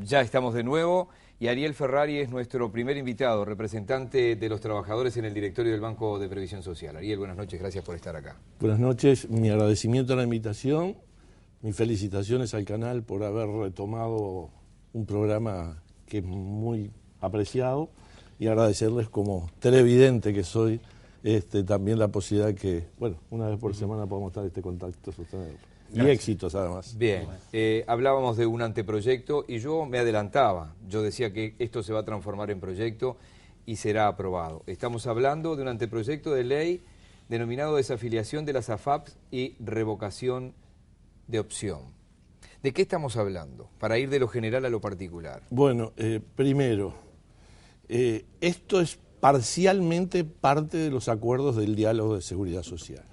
Ya estamos de nuevo y Ariel Ferrari es nuestro primer invitado, representante de los trabajadores en el directorio del Banco de Previsión Social. Ariel, buenas noches, gracias por estar acá. Buenas noches, mi agradecimiento a la invitación, mis felicitaciones al canal por haber retomado un programa que es muy apreciado y agradecerles como televidente que soy también la posibilidad de que, bueno, una vez por semana podamos estar este contacto sostenido. Y éxitos además. Bien, hablábamos de un anteproyecto y yo me adelantaba, yo decía que esto se va a transformar en proyecto y será aprobado. Estamos hablando de un anteproyecto de ley denominado desafiliación de las AFAPs y revocación de opción. ¿De qué estamos hablando? Para ir de lo general a lo particular. Bueno, primero, esto es parcialmente parte de los acuerdos del diálogo de seguridad social.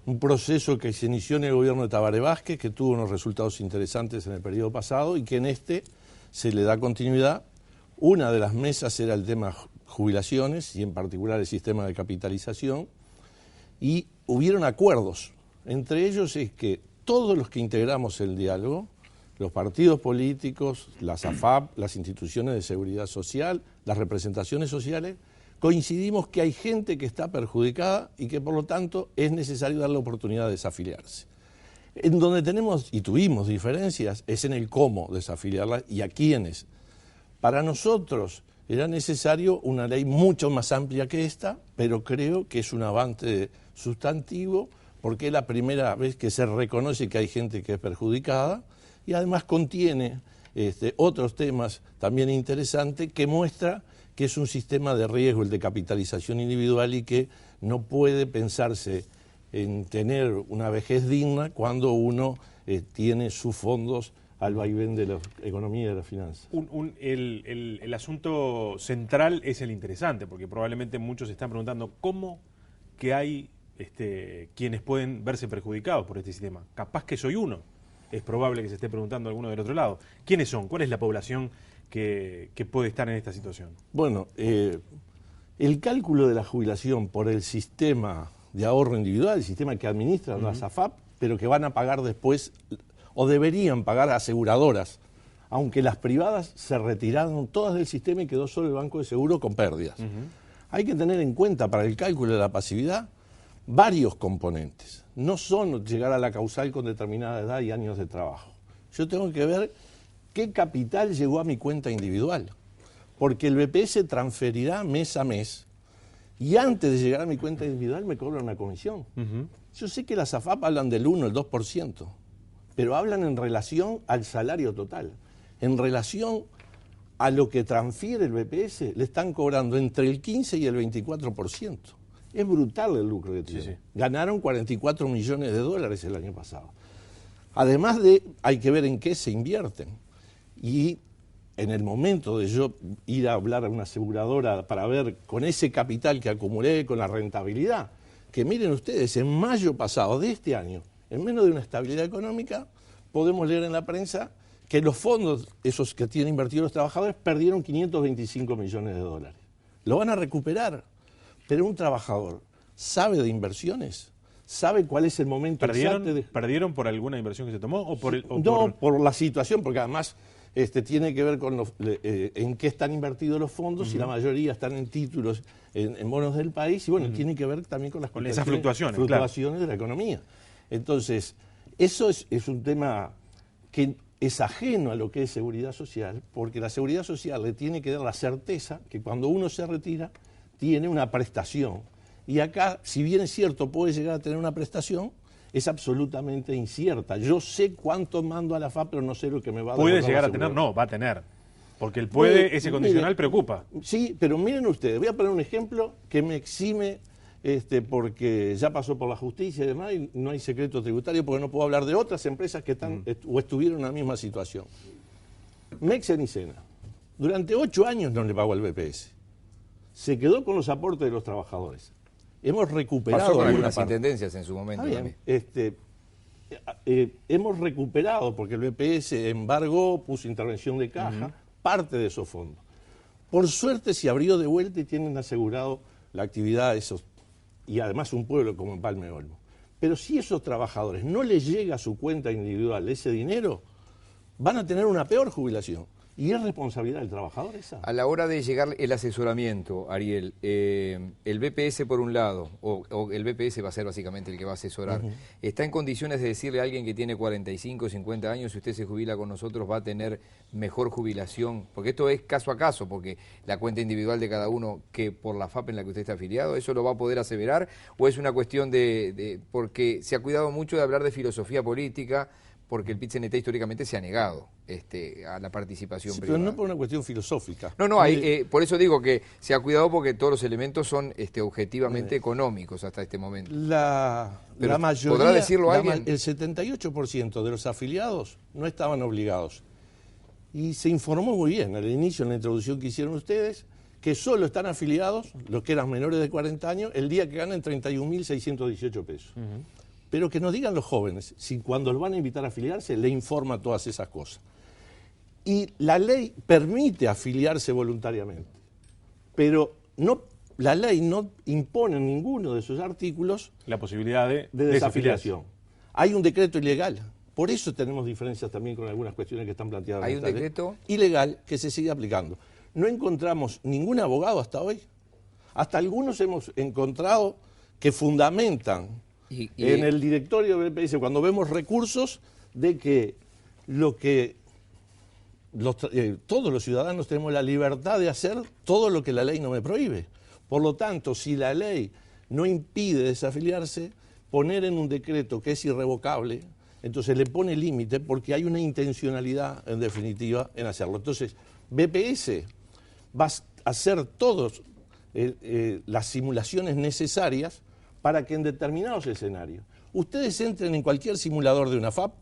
Un proceso que se inició en el gobierno de Tabaré Vázquez, que tuvo unos resultados interesantes en el periodo pasado y que en este se le da continuidad. Una de las mesas era el tema jubilaciones y en particular el sistema de capitalización, y hubieron acuerdos. Entre ellos es que todos los que integramos el diálogo, los partidos políticos, las AFAP, las instituciones de seguridad social, las representaciones sociales, coincidimos que hay gente que está perjudicada y que por lo tanto es necesario dar la oportunidad de desafiliarse. En donde tenemos y tuvimos diferencias es en el cómo desafiliarla y a quiénes. Para nosotros era necesario una ley mucho más amplia que esta, pero creo que es un avance sustantivo porque es la primera vez que se reconoce que hay gente que es perjudicada y además contiene otros temas también interesantes que muestra que es un sistema de riesgo, el de capitalización individual, y que no puede pensarse en tener una vejez digna cuando uno tiene sus fondos al vaivén de la economía y de la finanza. El asunto central es el interesante, porque probablemente muchos se están preguntando cómo que hay quienes pueden verse perjudicados por este sistema. Capaz que soy uno. Es probable que se esté preguntando alguno del otro lado. ¿Quiénes son? ¿Cuál es la población que puede estar en esta situación? Bueno, el cálculo de la jubilación por el sistema de ahorro individual, el sistema que administran las AFAP, pero que van a pagar después, o deberían pagar aseguradoras, aunque las privadas se retiraron todas del sistema y quedó solo el Banco de Seguro con pérdidas. Hay que tener en cuenta para el cálculo de la pasividad varios componentes. No son llegar a la causal con determinada edad y años de trabajo. Yo tengo que ver qué capital llegó a mi cuenta individual, porque el BPS transferirá mes a mes y antes de llegar a mi cuenta individual me cobra una comisión. Yo sé que las AFAP hablan del 1, el 2%, pero hablan en relación al salario total. En relación a lo que transfiere el BPS, le están cobrando entre el 15 y el 24%. Es brutal el lucro que tienen. Sí. Ganaron 44 millones de dólares el año pasado. Además hay que ver en qué se invierten. Y en el momento de yo ir a hablar a una aseguradora para ver con ese capital que acumulé, con la rentabilidad, que miren ustedes, en mayo pasado de este año, en menos de una estabilidad económica, podemos leer en la prensa que los fondos, esos que tienen invertidos los trabajadores, perdieron 525 millones de dólares. Lo van a recuperar. Pero un trabajador sabe de inversiones, sabe cuál es el momento exacto de... ¿Perdieron por alguna inversión que se tomó? Por la situación, porque además tiene que ver con en qué están invertidos los fondos y la mayoría están en títulos, en bonos del país, y bueno, tiene que ver también con esas fluctuaciones claro, de la economía. Entonces, eso es un tema que es ajeno a lo que es seguridad social, porque la seguridad social le tiene que dar la certeza que cuando uno se retira tiene una prestación. Y acá, si bien es cierto, puede llegar a tener una prestación, es absolutamente incierta. Yo sé cuánto mando a la FAP, pero no sé lo que me va a dar. ¿Puede llegar a tener? No, va a tener. Porque el ese condicional preocupa. Sí, pero miren ustedes, voy a poner un ejemplo que me exime, porque ya pasó por la justicia y demás, y no hay secreto tributario, porque no puedo hablar de otras empresas que están o estuvieron en la misma situación. Mexen y Sena, durante 8 años no le pagó al BPS. Se quedó con los aportes de los trabajadores. Hemos recuperado... Pasó con algunas intendencias en su momento. Bien, hemos recuperado, porque el BPS embargó, puso intervención de caja, parte de esos fondos. Por suerte se abrió de vuelta y tienen asegurado la actividad de esos, y además un pueblo como Empalme Olmo. Pero si esos trabajadores no les llega a su cuenta individual ese dinero, van a tener una peor jubilación. ¿Y es responsabilidad del trabajador esa? A la hora de llegar el asesoramiento, Ariel, el BPS por un lado, o el BPS va a ser básicamente el que va a asesorar, ¿está en condiciones de decirle a alguien que tiene 45, 50 años, si usted se jubila con nosotros va a tener mejor jubilación? Porque esto es caso a caso, porque la cuenta individual de cada uno que por la FAP en la que usted está afiliado, ¿eso lo va a poder aseverar? ¿O es una cuestión porque se ha cuidado mucho de hablar de filosofía política, porque el PIT-CNT históricamente se ha negado a la participación privada? Pero no por una cuestión filosófica. No, por eso digo que se ha cuidado porque todos los elementos son objetivamente económicos hasta este momento. La mayoría, ¿podrá decirlo alguien? El 78% de los afiliados no estaban obligados. Y se informó muy bien al inicio, en la introducción que hicieron ustedes, que solo están afiliados los que eran menores de 40 años el día que ganan 31.618 pesos. Pero que nos digan los jóvenes, si cuando los van a invitar a afiliarse, le informa todas esas cosas. Y la ley permite afiliarse voluntariamente, pero la ley no impone en ninguno de sus artículos la posibilidad de desafiliación. Hay un decreto ilegal, por eso tenemos diferencias también con algunas cuestiones que están planteadas. ¿Hay un decreto ilegal que se sigue aplicando? No encontramos ningún abogado hasta hoy. Hasta algunos hemos encontrado que fundamentan en el directorio del BPS, cuando vemos recursos, de que todos los ciudadanos tenemos la libertad de hacer todo lo que la ley no me prohíbe. Por lo tanto, si la ley no impide desafiliarse, poner en un decreto que es irrevocable, entonces le pone límite porque hay una intencionalidad, en definitiva, en hacerlo. Entonces, BPS va a hacer todas las simulaciones necesarias para que en determinados escenarios, ustedes entren en cualquier simulador de una FAP,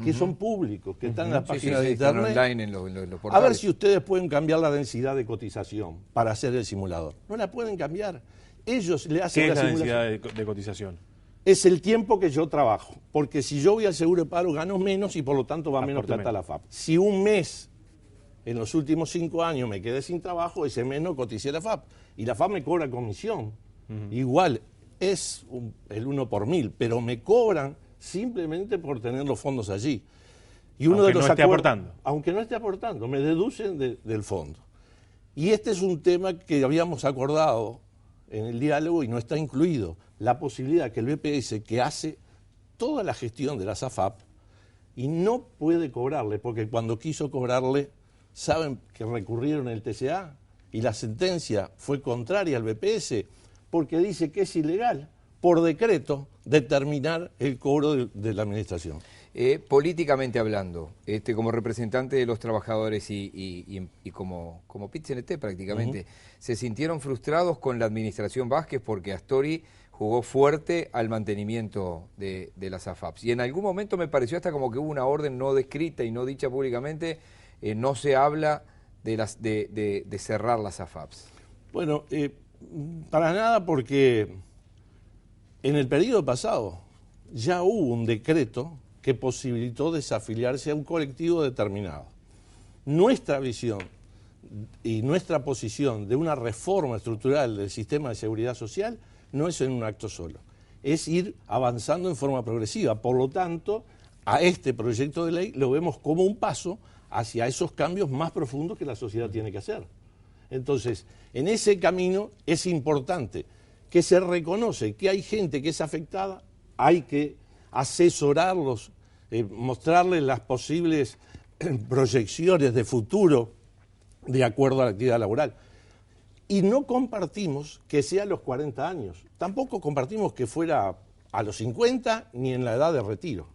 que son públicos, que están en las páginas de internet, online en los portales. A ver si ustedes pueden cambiar la densidad de cotización para hacer el simulador. No la pueden cambiar. Ellos le hacen la simulación. densidad de cotización? Es el tiempo que yo trabajo, porque si yo voy al seguro de paro gano menos y por lo tanto va menos plata a la FAP. Si un mes en los últimos 5 años me quedé sin trabajo, ese mes no coticé la FAP. Y la FAP me cobra comisión. Igual, es el 1 por 1000, pero me cobran simplemente por tener los fondos allí. Y uno aunque de los no esté aportando. Aunque no esté aportando, me deducen del fondo. Y este es un tema que habíamos acordado en el diálogo y no está incluido. La posibilidad que el BPS, que hace toda la gestión de la SAFAP, y no puede cobrarle, porque cuando quiso cobrarle, saben que recurrieron el TCA y la sentencia fue contraria al BPS, porque dice que es ilegal, por decreto, determinar el cobro de la administración. Políticamente hablando, como representante de los trabajadores y como PIT-CNT prácticamente, ¿se sintieron frustrados con la administración Vázquez porque Astori jugó fuerte al mantenimiento de las AFAPs? Y en algún momento me pareció hasta como que hubo una orden no descrita y no dicha públicamente, no se habla de cerrar las AFAPs. Bueno, para nada, porque en el periodo pasado ya hubo un decreto que posibilitó desafiliarse a un colectivo determinado. Nuestra visión y nuestra posición de una reforma estructural del sistema de seguridad social no es en un acto solo, es ir avanzando en forma progresiva. Por lo tanto, a este proyecto de ley lo vemos como un paso hacia esos cambios más profundos que la sociedad tiene que hacer. Entonces, en ese camino es importante que se reconoce que hay gente que es afectada, hay que asesorarlos, mostrarles las posibles proyecciones de futuro de acuerdo a la actividad laboral. Y no compartimos que sea a los 40 años, tampoco compartimos que fuera a los 50 ni en la edad de retiro.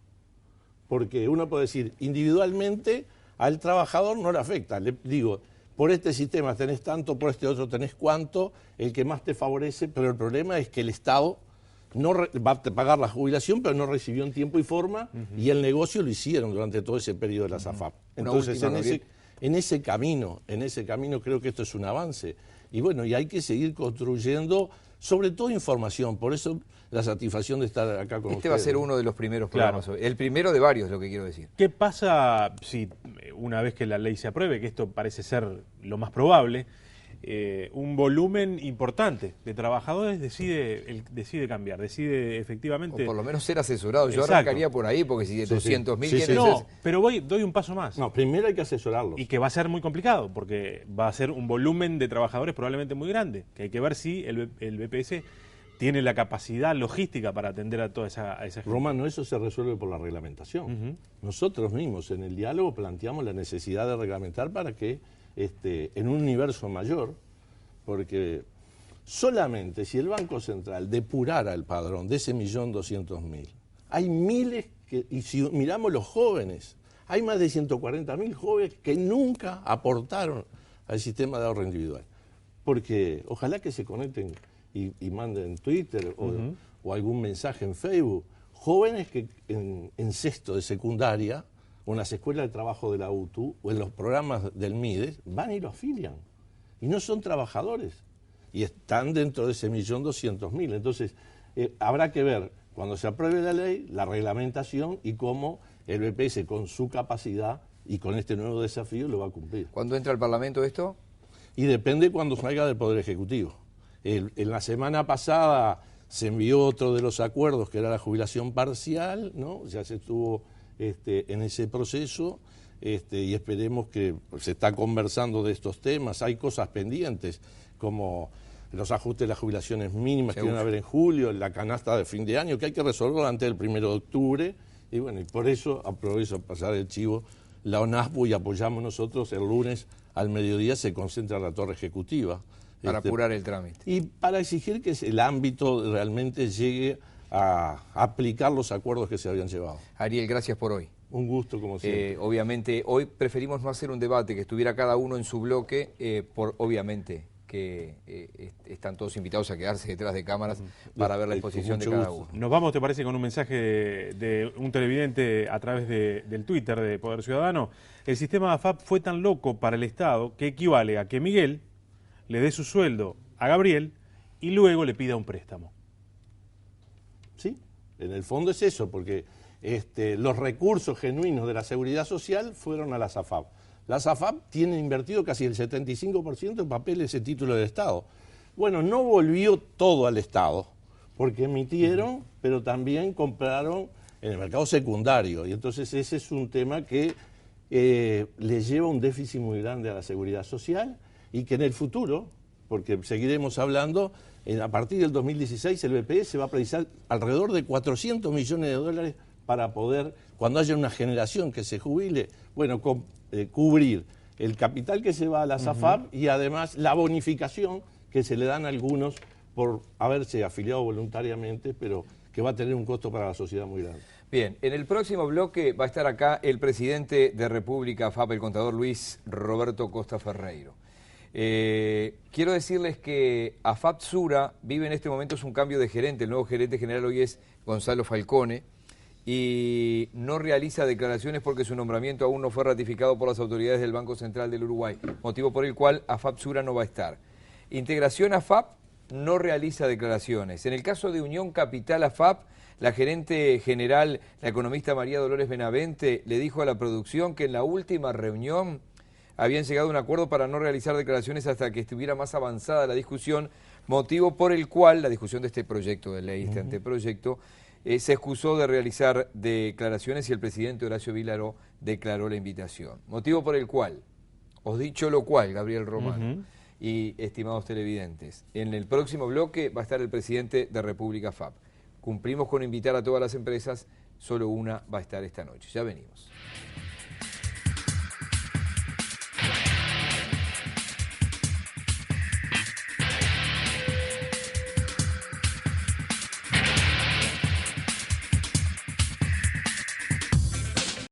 Porque uno puede decir, individualmente al trabajador no le afecta. Le digo, por este sistema tenés tanto, por este otro tenés cuánto, el que más te favorece, pero el problema es que el Estado no va a pagar la jubilación, pero no recibió en tiempo y forma, y el negocio lo hicieron durante todo ese periodo de la SAFAP. Entonces, en ese camino creo que esto es un avance. Y bueno, y hay que seguir construyendo, sobre todo información, por eso la satisfacción de estar acá con ustedes. Este va a ser uno de los primeros programas hoy. El primero de varios, lo que quiero decir. ¿Qué pasa si una vez que la ley se apruebe, que esto parece ser lo más probable, un volumen importante de trabajadores decide cambiar, decide efectivamente... O por lo menos ser asesorado. Yo Exacto. arrancaría por ahí, porque si de 200.000 Sí, sí. quieren No, ser- pero doy un paso más. No, primero hay que asesorarlos. Y que va a ser muy complicado, porque va a ser un volumen de trabajadores probablemente muy grande, que hay que ver si el BPS tiene la capacidad logística para atender a toda esa gente. Romano, eso se resuelve por la reglamentación. Nosotros mismos en el diálogo planteamos la necesidad de reglamentar para que en un universo mayor, porque solamente si el Banco Central depurara el padrón de ese 1.200.000, hay miles que, y si miramos los jóvenes, hay más de 140.000 jóvenes que nunca aportaron al sistema de ahorro individual. Porque ojalá que se conecten y manden Twitter o algún mensaje en Facebook. Jóvenes que en sexto de secundaria o en las escuelas de trabajo de la UTU o en los programas del MIDES van y lo afilian. Y no son trabajadores. Y están dentro de ese 1.200.000. Entonces, habrá que ver, cuando se apruebe la ley, la reglamentación y cómo el BPS con su capacidad y con este nuevo desafío lo va a cumplir. ¿Cuándo entra al Parlamento esto? Y depende cuando salga del Poder Ejecutivo. En la semana pasada se envió otro de los acuerdos, que era la jubilación parcial, ¿no? Ya se estuvo en ese proceso y esperemos que se está conversando de estos temas. Hay cosas pendientes, como los ajustes de las jubilaciones mínimas que van a haber en julio, la canasta de fin de año, que hay que resolver antes del 1 de octubre. Y bueno, y por eso aprovecho a pasar el chivo. La ONASPU y apoyamos nosotros el lunes al mediodía se concentra en la torre ejecutiva. Para apurar el trámite. Y para exigir que el ámbito realmente llegue a aplicar los acuerdos que se habían llevado. Ariel, gracias por hoy. Un gusto, como siempre. Obviamente, hoy preferimos no hacer un debate, que estuviera cada uno en su bloque, obviamente que están todos invitados a quedarse detrás de cámaras para ver la exposición de cada uno. Nos vamos, ¿te parece?, con un mensaje de un televidente a través del Twitter de Poder Ciudadano. El sistema AFAP fue tan loco para el Estado que equivale a que Miguel le dé su sueldo a Gabriel y luego le pida un préstamo. Sí, en el fondo es eso, porque los recursos genuinos de la Seguridad Social fueron a la SAFAP. La SAFAP tiene invertido casi el 75% en papeles de título del Estado. Bueno, no volvió todo al Estado, porque emitieron, pero también compraron en el mercado secundario. Y entonces ese es un tema que le lleva un déficit muy grande a la Seguridad Social y que en el futuro, porque seguiremos hablando, a partir del 2016 el BPS va a precisar alrededor de 400 millones de dólares para poder, cuando haya una generación que se jubile, bueno, cubrir el capital que se va a la SAFAP y además la bonificación que se le dan a algunos por haberse afiliado voluntariamente, pero que va a tener un costo para la sociedad muy grande. Bien, en el próximo bloque va a estar acá el presidente de República AFAP, el contador Luis Roberto Costa Ferreiro. Quiero decirles que AFAP Sura vive en este momento es un cambio de gerente. El nuevo gerente general hoy es Gonzalo Falcone y no realiza declaraciones porque su nombramiento aún no fue ratificado por las autoridades del Banco Central del Uruguay, motivo por el cual AFAP Sura no va a estar. Integración AFAP no realiza declaraciones. En el caso de Unión Capital AFAP, la gerente general, la economista María Dolores Benavente, le dijo a la producción que en la última reunión habían llegado a un acuerdo para no realizar declaraciones hasta que estuviera más avanzada la discusión, motivo por el cual la discusión de este proyecto de ley, este anteproyecto, se excusó de realizar declaraciones y el presidente Horacio Vilaró declaró la invitación. Motivo por el cual, os dicho lo cual, Gabriel Romano y estimados televidentes, en el próximo bloque va a estar el presidente de República AFAP. Cumplimos con invitar a todas las empresas, solo una va a estar esta noche. Ya venimos.